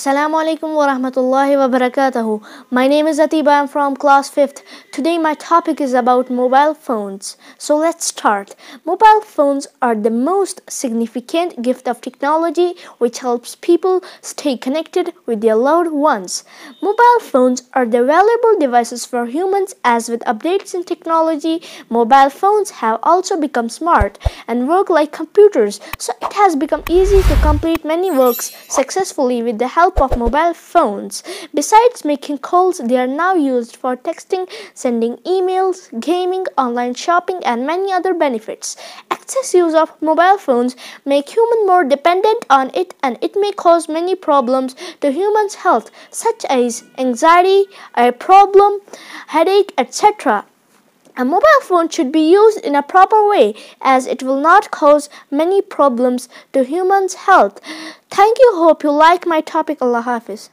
Assalamu alaikum wa rahmatullahi wa barakatuhu. My name is ATEEB. I am from class 5th. Today my topic is about mobile phones. So let's start. Mobile phones are the most significant gift of technology which helps people stay connected with their loved ones. Mobile phones are the valuable devices for humans. As with updates in technology, mobile phones have also become smart and work like computers. So it has become easy to complete many works successfully with the help of mobile phones. Besides making calls, they are now used for texting, sending emails, gaming, online shopping, and many other benefits. Excess use of mobile phones make humans more dependent on it, and it may cause many problems to humans' health, such as anxiety, eye problem, headache, etc. A mobile phone should be used in a proper way as it will not cause many problems to humans' health. Thank you. Hope you like my topic. Allah Hafiz.